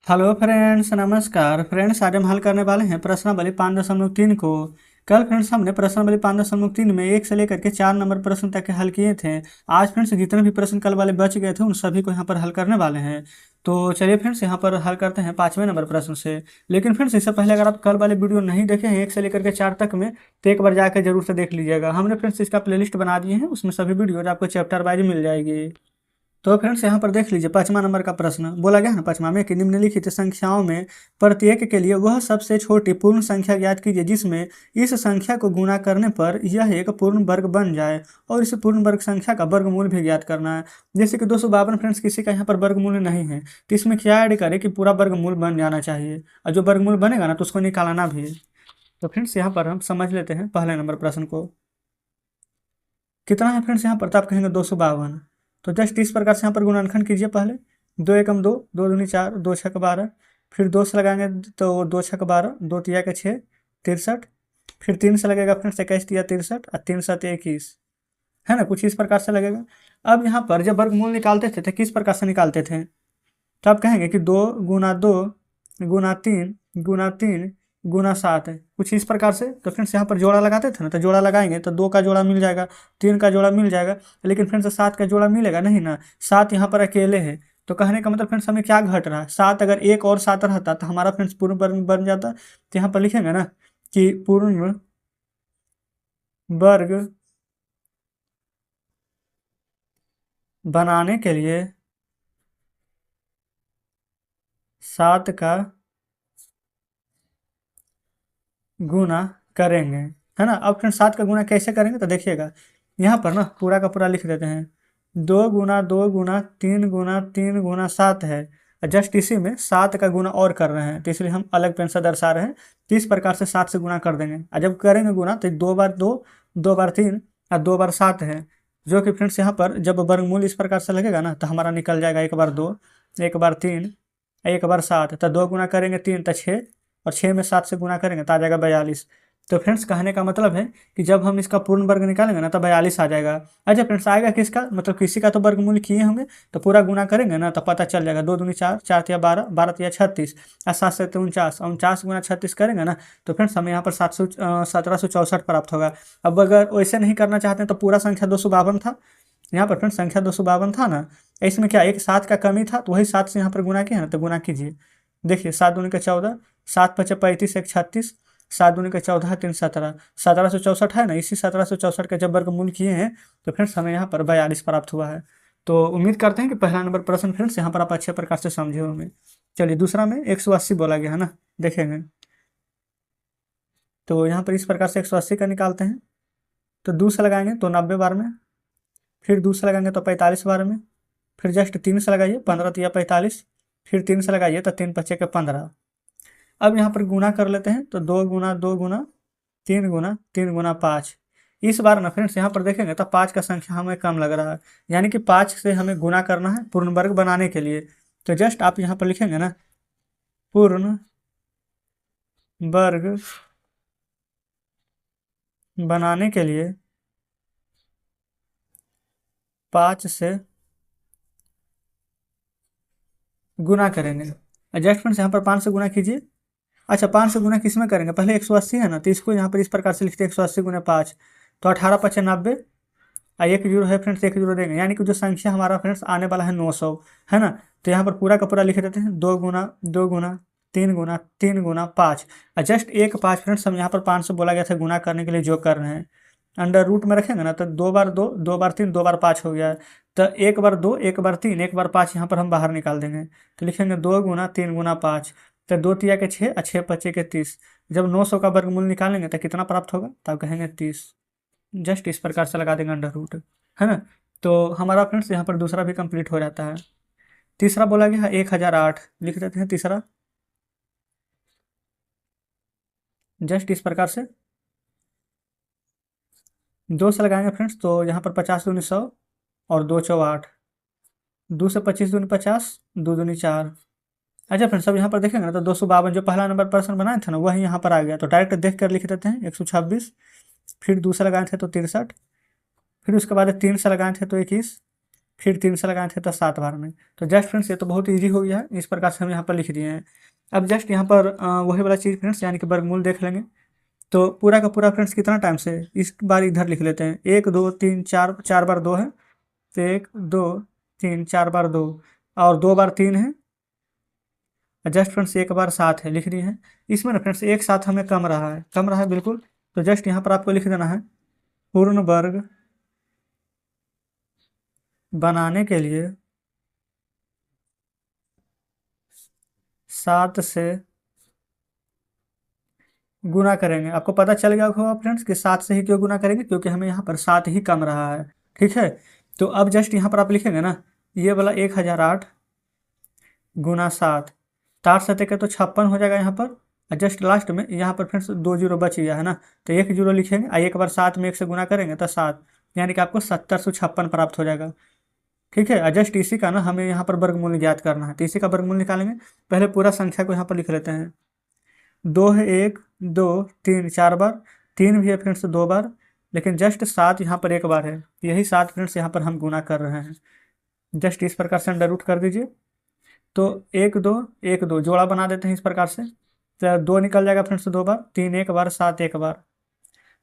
Hello friends, नमस्कार friends. आज हम हल करने वाले हैं प्रश्नावली 5.3 को। कल फ्रेंड्स हमने प्रश्नावली 5.3 में 1 से लेकर के 4 नंबर प्रश्न तक के हल किए थे। आज फ्रेंड्स जितने भी प्रश्न कल वाले बच गए थे उन सभी को यहाँ पर हल करने वाले हैं। तो चलिए फ्रेंड्स यहाँ पर हल करते हैं 5वें नंबर प्रश्न से। लेकिन फ्रेंड्स इससे पहले अगर आप कल वाले वीडियो नहीं देखे हैं 1 से लेकर के 4 तक में, तो एक बार जाकर जरूर से देख लीजिएगा। हमने फ्रेंड्स इसका प्लेलिस्ट बना दिए हैं, उसमें सभी वीडियोज आपको चैप्टर वाइज मिल जाएगी। तो फ्रेंड्स यहाँ पर देख लीजिए 5वां नंबर का प्रश्न बोला गया है ना 5वां में कि निम्नलिखित संख्याओं में प्रत्येक के लिए वह सबसे छोटी पूर्ण संख्या ज्ञात कीजिए जिसमें इस संख्या को गुणा करने पर यह एक पूर्ण वर्ग बन जाए और इस पूर्ण वर्ग संख्या का वर्गमूल भी ज्ञात करना है। जैसे कि 252 फ्रेंड्स किसी का यहाँ पर वर्गमूल नहीं है, तो इसमें क्या ऐड करें कि पूरा वर्गमूल बन जाना चाहिए और जो वर्गमूल बनेगा ना तो उसको निकालना भी है। तो फ्रेंड्स यहाँ पर हम समझ लेते हैं पहले नंबर प्रश्न को। कितना है फ्रेंड्स यहाँ पर, तो आप कहेंगे 252। तो जस्ट इस प्रकार से यहाँ पर गुणनखंड कीजिए। पहले 2 एकम 2, 2 दूनी 4, 2 छक 12, फिर 2 से लगाएंगे तो 2 छक 12, 2 तिया के 6, 63, फिर 3 से लगेगा फ्रेंड्स 21 तिया 63 और 3 7 21, है ना। कुछ इस प्रकार से लगेगा। अब यहाँ पर जब वर्गमूल निकालते थे तो किस प्रकार से निकालते थे, तो आप कहेंगे कि 2 गुना 2 गुना 3 गुना 3 गुना 7 है, कुछ इस प्रकार से। तो फ्रेंड्स यहाँ पर जोड़ा लगाते थे ना, तो जोड़ा लगाएंगे तो 2 का जोड़ा मिल जाएगा, 3 का जोड़ा मिल जाएगा, लेकिन फ्रेंड्स 7 का जोड़ा मिलेगा नहीं ना। 7 यहाँ पर अकेले है, तो कहने का मतलब फ्रेंड्स हमें क्या घट रहा है, 7 अगर एक और 7 रहता तो हमारा फ्रेंड्स पूर्ण वर्ग बन जाता। तो यहाँ पर लिखेंगे ना कि पूर्ण वर्ग बनाने के लिए 7 का गुना करेंगे, है ना। अब फ्रेंड्स 7 का गुना कैसे करेंगे तो देखिएगा, यहाँ पर ना पूरा का पूरा लिख देते हैं। 2 गुना 2 गुना 3 गुना 3 गुना 7 है, जस्ट इसी में 7 का गुना और कर रहे हैं, तो इसलिए हम अलग पेन से दर्शा रहे हैं। तो इस प्रकार से 7 से गुना कर देंगे, और जब करेंगे गुना तो 2 बार 2, 2 बार 3 और 2 बार 7 है, जो कि फ्रेंड्स यहाँ पर जब वर्गमूल इस प्रकार से लगेगा ना तो हमारा निकल जाएगा 1 बार 2, 1 बार 3, 1 बार 7। तो 2 गुना करेंगे 3 तो 6, और 6 में 7 से गुना करेंगे तो आ जाएगा 42। तो फ्रेंड्स कहने का मतलब है कि जब हम इसका पूर्ण वर्ग निकालेंगे ना तो 42 आ जाएगा। अच्छा फ्रेंड्स आएगा किसका, मतलब किसी का तो वर्गमूल किए होंगे, तो पूरा गुना करेंगे ना तो पता चल जाएगा। 2 दूनी 4, 4 तिया 12, 12 तिया 36 और 7 से 49, 49 गुना 36 करेंगे ना तो फ्रेंड्स हमें यहाँ पर 1764 प्राप्त होगा। अब अगर वैसे नहीं करना चाहते हैं तो पूरा संख्या 252 था, यहाँ पर फ्रेंड्स संख्या 252 था ना, इसमें क्या एक 7 का कमी था, तो वही 7 से यहाँ पर गुना किया ना, तो गुना कीजिए। देखिए 7 दूनी का 14, 7 पचे 35, 1 36, 7 दूनी का 14, 3 17, 1764 है ना। इसी 1764 का जब वर्गमूल किए हैं तो फ्रेंड्स हमें यहाँ पर 42 प्राप्त हुआ है। तो उम्मीद करते हैं कि पहला नंबर प्रश्न फ्रेंड्स यहाँ पर आप अच्छे प्रकार से समझे होंगे। चलिए दूसरा में 180 बोला गया है ना, देखेंगे तो यहाँ पर इस प्रकार से 180 का निकालते हैं। तो 2 से लगाएंगे तो 90 बार में, फिर 2 से लगाएंगे तो 45 बार में, फिर जस्ट 3 से लगाइए 15 तिया 45, फिर 3 से लगाइए तो 3 पचे के 15। अब यहाँ पर गुना कर लेते हैं तो 2 गुना 2 गुना 3 गुना 3 गुना 5। इस बार ना फ्रेंड्स यहाँ पर देखेंगे तो 5 का संख्या हमें कम लग रहा है, यानी कि 5 से हमें गुना करना है पूर्ण वर्ग बनाने के लिए। तो जस्ट आप यहाँ पर लिखेंगे ना पूर्ण वर्ग बनाने के लिए 5 से गुना करेंगे। जस्ट फ्रेंड्स यहाँ पर 5 से गुना कीजिए। अच्छा 5 से गुना किस में करेंगे, पहले 180 है ना, तो इसको यहाँ पर इस प्रकार से लिखते हैं 180 गुना 5, तो 18 पचे 90 और 1 जीरो है फ्रेंड्स, 1 जीरो देंगे, यानी कि जो संख्या हमारा फ्रेंड्स आने वाला है 900, है ना। तो यहाँ पर पूरा का पूरा लिख देते हैं 2 गुना 2 गुना 3 गुना 3 गुना 5, और जस्ट एक 5 फ्रेंड्स हम यहाँ पर 5 से बोला गया था गुना करने के लिए जो कर रहे हैं, अंडर रूट में रखेंगे ना तो 2 बार 2, 2 बार 3, 2 बार 5 हो गया है। तो 1 बार 2, 1 बार 3, 1 बार 5 यहाँ पर हम बाहर निकाल देंगे, तो लिखेंगे 2 गुना 3 गुना 5, तो 2 तिया के 6 और 6 पचे के 30। जब 900 का वर्गमूल निकालेंगे तो कितना प्राप्त होगा, तो आप कहेंगे 30। जस्ट इस प्रकार से लगा देंगे अंडर रूट, है ना। तो हमारा फ्रेंड्स यहाँ पर दूसरा भी कंप्लीट हो जाता है। तीसरा बोला गया है 1008, लिख देते हैं तीसरा जस्ट इस प्रकार से। 2 से लगाएंगे फ्रेंड्स तो यहाँ पर 50 दूनी 100 और 2 चौ 8, 2 से 25 दूनी 50, 2 दूनी 4। अच्छा फ्रेंड्स अब यहाँ पर देखेंगे ना तो 252 जो पहला नंबर प्रश्न बनाया था ना वही यहाँ पर आ गया, तो डायरेक्ट देख कर लिख देते हैं 126, फिर 2 से लगाए थे तो 63, फिर उसके बाद 3 से लगाए थे तो 21, फिर 3 से लगाए थे तो 7 बार में। तो जस्ट फ्रेंड्स ये तो बहुत ईजी हो गया है, इस प्रकार से हम यहाँ पर लिख दिए हैं। अब जस्ट यहाँ पर वही वाला चीज़ फ्रेंड्स यानी कि वर्गमूल देख लेंगे। तो पूरा का पूरा फ्रेंड्स कितना टाइम से, इस बार इधर लिख लेते हैं। 1 2 3 4, 4 बार 2 है, तो 1 2 3 4 बार 2, और 2 बार 3 है, जस्ट फ्रेंड्स 1 बार 7 है, लिख दिए हैं। इसमें ना फ्रेंड्स एक साथ हमें कम रहा है बिल्कुल। तो जस्ट यहाँ पर आपको लिख देना है, पूर्ण वर्ग बनाने के लिए 7 से गुना करेंगे। आपको पता चल गया होगा फ्रेंड्स कि 7 से ही क्यों गुना करेंगे, क्योंकि हमें यहाँ पर 7 ही कम रहा है। ठीक है, तो अब जस्ट यहाँ पर आप लिखेंगे ना, ये वाला 1008 गुना 7, 8 7 के तो 56 हो जाएगा यहाँ पर। और जस्ट लास्ट में यहाँ पर फ्रेंड्स 2 जीरो बच गया है ना, तो 1 जीरो लिखेंगे और एक बार 7 में 1 से गुना करेंगे तो 7, यानी कि आपको 7056 प्राप्त हो जाएगा। ठीक है, और जस्ट इसी का ना हमें यहाँ पर वर्गमूल ज्ञात करना है, तो इसी का वर्गमूल निकालेंगे। पहले पूरा संख्या को यहाँ पर लिख लेते हैं। 2 है 1 2 3 4 बार, 3 भी है फ्रेंड्स 2 बार, लेकिन जस्ट 7 यहाँ पर 1 बार है, यही 7 फ्रेंड्स यहाँ पर हम गुना कर रहे हैं। जस्ट इस प्रकार से अंडर रूट कर दीजिए। तो 1 2 1 2 जोड़ा बना देते हैं इस प्रकार से, तो 2 निकल जाएगा फ्रेंड्स 2 बार, 3 1 बार 7 1 बार,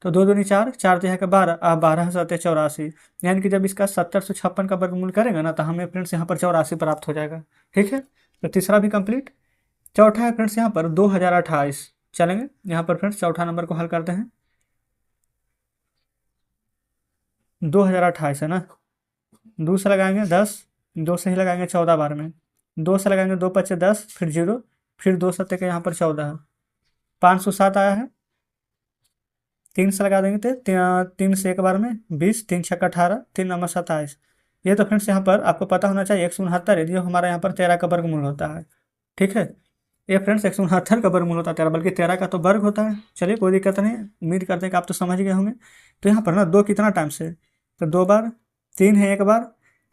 तो 2 दूनी 4 4 तिहा के 12, 12 7 84, यानी कि जब इसका 7056 का वर्गमूल करेंगे ना तो हमें फ्रेंड्स यहाँ पर 84 प्राप्त हो जाएगा। ठीक है, तो तीसरा भी कंप्लीट। चौथा है फ्रेंड्स यहाँ पर 2028, चलेंगे यहाँ पर फ्रेंड्स चौथा नंबर को हल करते हैं। 2028 है ना, 2 से लगाएंगे 10, 2 से ही लगाएंगे 14 बार में, 2 से लगाएंगे 2 5 10, फिर 0, फिर 2 सत्ते के यहाँ पर 14, 507 आया है। 3 से लगा देंगे तो 3 से 1 बार में 20, 3 छक्का 18, 3 नंबर 27। ये तो फ्रेंड्स यहाँ पर आपको पता होना चाहिए 169 है, जो हमारा यहाँ पर 13 का वर्गमूल होता है। ठीक है, ये फ्रेंड्स 169 का वर्गमूल होता है 13, बल्कि 13 का तो वर्ग होता है। चलिए कोई दिक्कत नहीं, उम्मीद करते हैं कि आप तो समझ गए होंगे। तो यहाँ पर ना 2 कितना टाइम से, तो 2 बार, 3 है 1 बार,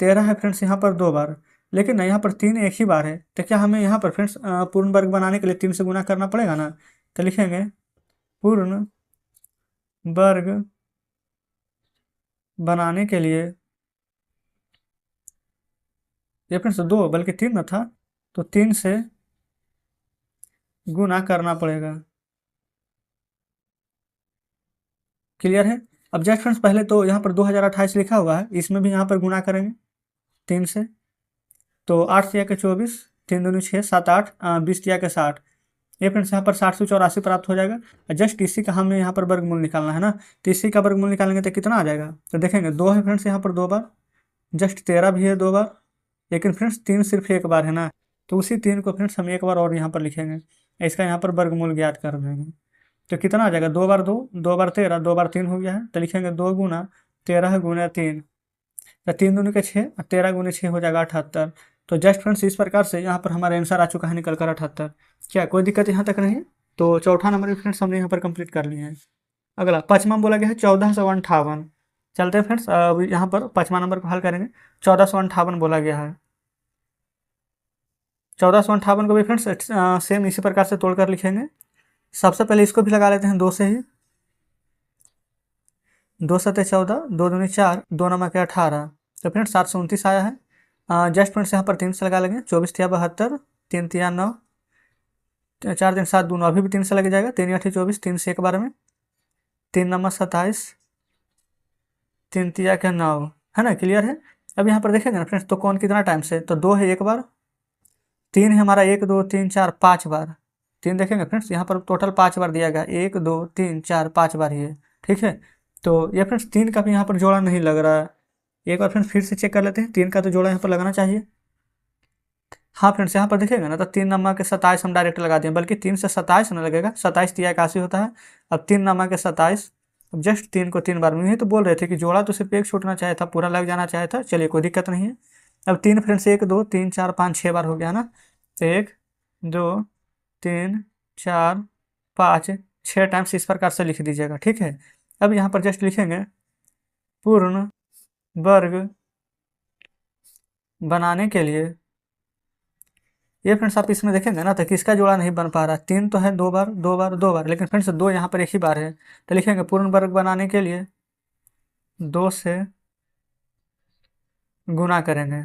13 है फ्रेंड्स यहाँ पर 2 बार, लेकिन ना यहाँ पर 3 एक ही बार है। तो क्या हमें यहाँ पर फ्रेंड्स पूर्ण वर्ग बनाने के लिए 3 से गुना करना पड़ेगा ना, तो लिखेंगे पूर्ण वर्ग बनाने के लिए, ये फ्रेंड्स 2 बल्कि 3 न था, तो 3 से गुना करना पड़ेगा। क्लियर है। अब जस्ट फ्रेंड्स पहले तो यहाँ पर 2028 लिखा हुआ है, इसमें भी यहाँ पर गुना करेंगे 3 से, तो 8 तिया के 24, 3 दूनी 6 7 8, 20 तिया के 60, ये फ्रेंड्स यहाँ पर 784 प्राप्त हो जाएगा। जस्ट इसी का हमें यहाँ पर वर्गमूल निकालना है ना, तो इसी का वर्गमूल निकालेंगे तो कितना आ जाएगा, तो देखेंगे 2 है फ्रेंड्स यहाँ पर 2 बार, जस्ट 13 भी है 2 बार, लेकिन फ्रेंड्स 3 सिर्फ 1 बार है ना, तो उसी 3 को फ्रेंड्स हम 1 बार और यहाँ पर लिखेंगे, इसका यहाँ पर वर्गमूल ज्ञात कर देंगे। तो कितना आ जाएगा, 2 बार 2, 2 बार 13, 2 बार 3 हो गया है, तो लिखेंगे 2 गुना 13 गुना 3, तो 3 दूनी के 6, 13 गुने 6 हो जाएगा 78। तो जस्ट फ्रेंड्स इस प्रकार से यहाँ पर हमारा आंसर आ चुका है निकल कर 78। क्या कोई दिक्कत यहाँ तक नहीं है। तो चौथा नंबर भी फ्रेंड्स हमने यहाँ पर कंप्लीट कर लिया है। अगला पाँचवा बोला गया है 1458, चलते हैं फ्रेंड्स अब यहाँ पर पाँचवा नंबर को हल करेंगे। 1458 बोला गया है, 1458 को भी फ्रेंड्स सेम इसी प्रकार से तोड़कर लिखेंगे। सबसे पहले इसको भी लगा लेते हैं 2 से ही, 2 सत्ते 14, 2 दूनी 4, 2 नमक 18, तो फ्रेंड्स 729 आया है। जस्ट फ्रेंड्स यहाँ पर 3 से लगा लेंगे, 24 तिया 72, 3 तिया 9, 4 दिन 7 दूनो, अभी भी 3 से लग जाएगा, 3 8 24, 3 से 1 बार में, 3 नंबर 27, 3 तिया के 9, है ना। क्लियर है। अब यहाँ पर देखेंगे ना फ्रेंड्स, तो कौन कितना टाइम से, तो 2 है 1 बार, 3 है हमारा 1 2 3 4 5 बार, 3 देखेंगे फ्रेंड्स यहाँ पर टोटल 5 बार दिया गया, 1 2 3 4 5 बार ही है। ठीक है, तो ये फ्रेंड्स 3 का भी यहाँ पर जोड़ा नहीं लग रहा है, एक बार फ्रेंड्स फिर से चेक कर लेते हैं, 3 का तो जोड़ा यहाँ पर लगना चाहिए। हाँ फ्रेंड्स यहाँ पर देखेगा ना, तो 3 नंबर के 27 हम डायरेक्ट लगा दें, बल्कि 3 से 27 न लगेगा, 27 तिया 81 होता है। अब 3 नंबर के 27, अब जस्ट 3 को 3 बार में, यही तो बोल रहे थे कि जोड़ा तो सिर्फ एक छूटना चाहिए था, पूरा लग जाना चाहिए था। चलिए कोई दिक्कत नहीं है। अब 3 फ्रेंड्स 1 2 3 4 5 6 बार हो गया ना, 1 2 3 4 5 6 टाइम्स इस प्रकार से लिख दीजिएगा। ठीक है, अब यहाँ पर जस्ट लिखेंगे पूर्ण वर्ग बनाने के लिए, ये फ्रेंड्स आप इसमें देखेंगे ना तो किसका जोड़ा नहीं बन पा रहा, 3 तो है 2 बार 2 बार 2 बार, लेकिन फ्रेंड्स 2 यहाँ पर एक ही बार है, तो लिखेंगे पूर्ण वर्ग बनाने के लिए 2 से गुना करेंगे।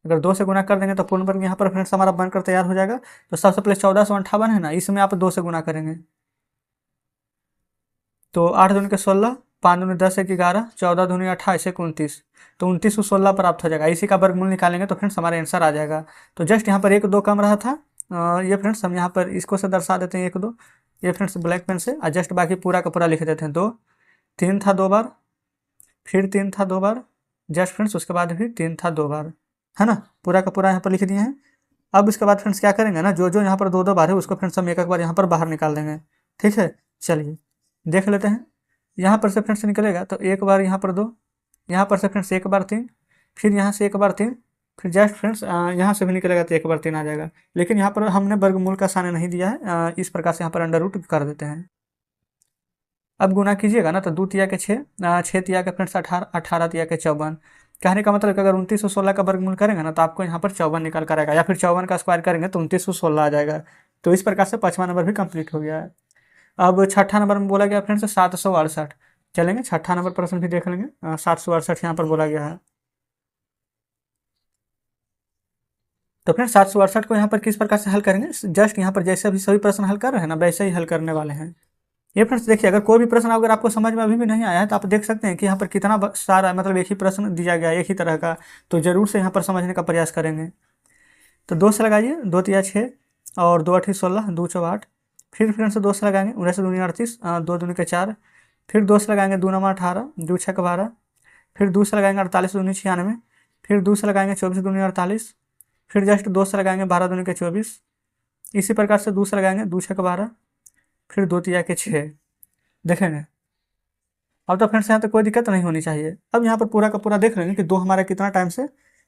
अगर 2 से गुना कर देंगे तो पूर्ण वर्ग यहाँ पर फ्रेंड्स हमारा बनकर तैयार हो जाएगा। तो सबसे पहले 1458 है ना, इसमें आप 2 से गुना करेंगे तो 8 दूनी के 16, 5 दूनी 10, 1 11, 14 दूनी 28, 1 29, तो 29 को 16 प्राप्त हो जाएगा। इसी का वर्गमूल निकालेंगे तो फ्रेंड्स हमारा आंसर आ जाएगा। तो जस्ट यहाँ पर 1 2 कम रहा था, ये फ्रेंड्स हम यहाँ पर इसको से दर्शा देते हैं 1 2, ये फ्रेंड्स ब्लैक पेन से, और जस्ट बाकी पूरा का पूरा लिख देते हैं। 2 3 था 2 बार, फिर 3 था 2 बार, जस्ट फ्रेंड्स उसके बाद फिर 3 था 2 बार, है ना, पूरा का पूरा यहाँ पर लिख दिए हैं। अब इसके बाद फ्रेंड्स क्या करेंगे ना, जो जो यहाँ पर 2 2 बार है उसको फ्रेंड्स हम एक एक बार यहाँ पर बाहर निकाल देंगे। ठीक है, चलिए देख लेते हैं। यहाँ पर से फ्रेंड्स निकलेगा तो एक बार यहाँ पर 2, यहाँ पर से फ्रेंड्स एक बार 3, फिर यहाँ से एक बार 3, फिर जस्ट फ्रेंड्स यहाँ से भी निकलेगा तो एक बार 3 आ जाएगा। लेकिन यहाँ पर हमने वर्गमूल का साइन नहीं दिया है, इस प्रकार से यहाँ पर अंडर रूट कर देते हैं। अब गुना कीजिएगा ना तो 2 तिया के 6, 6 तिया के फ्रेंड्स 18, 18 तिया के 54। कहने का मतलब कि अगर 29 और 16 का वर्गमूल करेंगे ना तो आपको यहाँ पर 54 निकल कर आएगा, या फिर 54 का स्क्वायर करेंगे तो 29 और 16 आ जाएगा। तो इस प्रकार से 5वां नंबर भी कंप्लीट हो गया है। अब 6ठा नंबर में बोला गया फ्रेंड्स 768। चलेंगे 6ठा नंबर प्रश्न भी देख लेंगे। 768 यहाँ पर बोला गया है। तो फ्रेंड्स 768 को यहाँ पर किस प्रकार से हल करेंगे, जस्ट यहाँ पर जैसे अभी सभी प्रश्न हल कर रहे हैं ना वैसे ही हल करने वाले हैं। ये फ्रेंड्स देखिए, अगर कोई भी प्रश्न अगर आपको समझ में अभी भी नहीं आया है तो आप देख सकते हैं कि यहाँ पर कितना सारा मतलब एक ही प्रश्न दिया गया है एक ही तरह का, तो जरूर से यहाँ पर समझने का प्रयास करेंगे। तो 2 से लगाइए, 2 तिया 6 और 2 8 16, 2 4 8, फिर फ्रेंड्स 2 से लगाएंगे, 19 दूनी 38, 2 दूनी के 4, फिर 2 से लगाएंगे 2 9 18, 2 6 12, फिर 2 से लगाएंगे 48 दूनी 96, फिर 2 से लगाएंगे 24 दूनी 48, फिर जस्ट 2 से लगाएंगे 12 दूनी के 24, इसी प्रकार से 2 से लगाएंगे 2 6 12, फिर 2 तिया के 6। देखेंगे अब तो फ्रेंड्स यहाँ तक कोई दिक्कत नहीं होनी चाहिए। अब यहाँ पर पूरा का पूरा देख लेंगे कि 2 हमारा कितना टाइम से,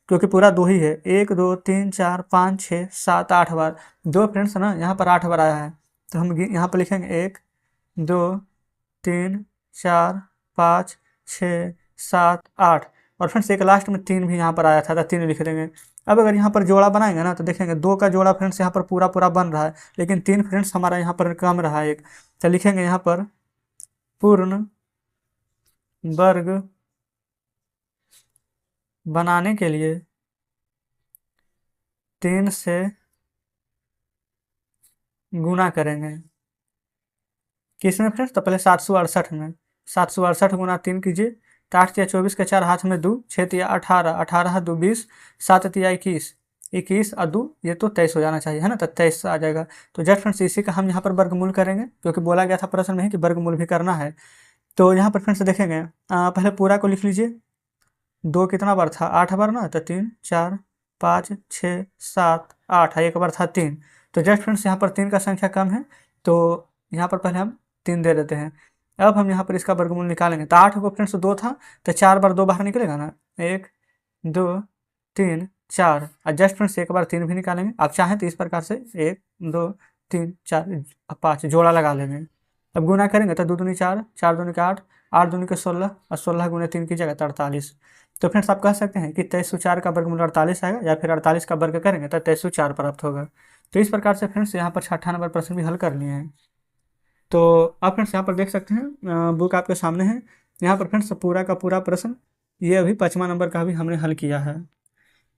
क्योंकि पूरा 2 ही है, 1 2 3 4 5 6 7 8 बार, 2 फ्रेंड्स ना यहाँ पर 8 बार आया है। तो हम यहाँ पर लिखेंगे 1 2 3 4 5 6 7 8, और फ्रेंड्स एक लास्ट में 3 भी यहाँ पर आया था तो 3 लिख देंगे। अब अगर यहाँ पर जोड़ा बनाएंगे ना तो देखेंगे 2 का जोड़ा फ्रेंड्स यहाँ पर पूरा पूरा बन रहा है, लेकिन 3 फ्रेंड्स हमारा यहाँ पर कम रहा है एक, तो लिखेंगे यहाँ पर पूर्ण वर्ग बनाने के लिए 3 से गुना करेंगे। किसमें फ्रेंड्स, तो पहले 768 में, 768 गुना 3 कीजिए, तो 8 तिया 24 के 4 हाथ में 2, 6 तिया 18, 18 2 20, 7 तिया 21, 21 और 2 ये तो 23 हो जाना चाहिए, है ना, तो 23 आ जाएगा। तो जस्ट फ्रेंड्स इसी का हम यहाँ पर वर्गमूल करेंगे, क्योंकि बोला गया था प्रश्न में कि वर्गमूल भी करना है। तो यहाँ पर फ्रेंड्स देखेंगे, पहले पूरा को लिख लीजिए। 2 कितना बार था, 8 बार ना, तो 3 4 5 6 7 8, एक बार था 3। तो जस्ट फ्रेंड्स यहाँ पर 3 का संख्या कम है, तो यहाँ पर पहले हम 3 दे देते हैं। अब हम यहाँ पर इसका वर्गमूल निकालेंगे, तो 8 को फ्रेंड्स 2 था तो 4 बार 2 बाहर निकलेगा ना, 1 2 3 4, और जस्ट फ्रेंड्स एक बार 3 भी निकालेंगे। आप चाहें तो इस प्रकार से 1 2 3 4 5 जोड़ा लगा लेंगे। अब गुना करेंगे तो 2 दूनी 4, 4 दूनी के 8, 8 दूनी के 16, और 16 गुने 3 की जगह 48। तो फ्रेंड्स आप कह सकते हैं कि 2304 का वर्गमूल 48 आएगा, या फिर 48 का वर्ग करेंगे तो 2304 प्राप्त होगा। तो इस प्रकार से फ्रेंड्स यहाँ पर 6ठा नंबर प्रश्न भी हल कर लिए हैं। तो आप फ्रेंड्स यहाँ पर देख सकते हैं, बुक आपके सामने है, यहाँ पर फ्रेंड्स पूरा का पूरा प्रश्न ये अभी 5वां नंबर का भी हमने हल किया है।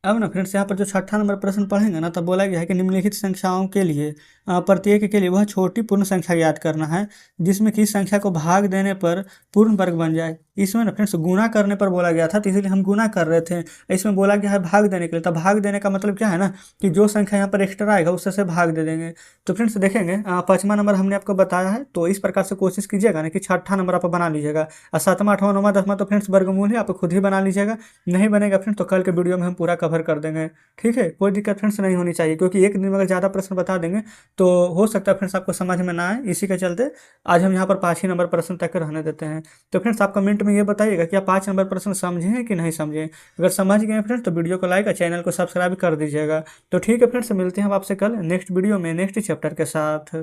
अब ना फ्रेंड्स यहाँ पर जो 6ठा नंबर प्रश्न पढ़ेंगे ना, तब बोला गया है कि निम्नलिखित संख्याओं के लिए प्रत्येक के लिए वह छोटी पूर्ण संख्या याद करना है जिसमें कि संख्या को भाग देने पर पूर्ण वर्ग बन जाए। इसमें ना फ्रेंड्स गुना करने पर बोला गया था, तो इसीलिए हम गुना कर रहे थे। इसमें बोला गया है भाग देने के लिए, तो भाग देने का मतलब क्या है ना कि जो संख्या यहाँ पर एक्स्ट्रा आएगा उससे से भाग दे देंगे। तो फ्रेंड्स देखेंगे 5वां नंबर हमने आपको बताया है, तो इस प्रकार से कोशिश कीजिएगा ना कि 6ठा नंबर आप बना लीजिएगा, और 7वां 8वां 9वां 10वां तो फ्रेंड्स वर्गमूल है, आप खुद ही बना लीजिएगा। नहीं बनेगा फ्रेंड्स तो कल के वीडियो में हम पूरा कवर कर देंगे। ठीक है, कोई दिक्कत फ्रेंड्स नहीं होनी चाहिए, क्योंकि एक दिन में अगर ज़्यादा प्रश्न बता देंगे तो हो सकता है फ्रेंड्स आपको समझ में ना आए। इसी के चलते आज हम यहाँ पर 5 ही नंबर प्रश्न तक रहने देते हैं। तो फ्रेंड्स आप कमेंट में ये बताइएगा कि आप 5 नंबर प्रश्न समझे हैं कि नहीं समझे। अगर समझ गए फ्रेंड्स तो वीडियो को लाइक और चैनल को सब्सक्राइब कर दीजिएगा। तो ठीक है फ्रेंड्स, मिलते हैं हम आपसे कल नेक्स्ट वीडियो में नेक्स्ट चैप्टर के साथ।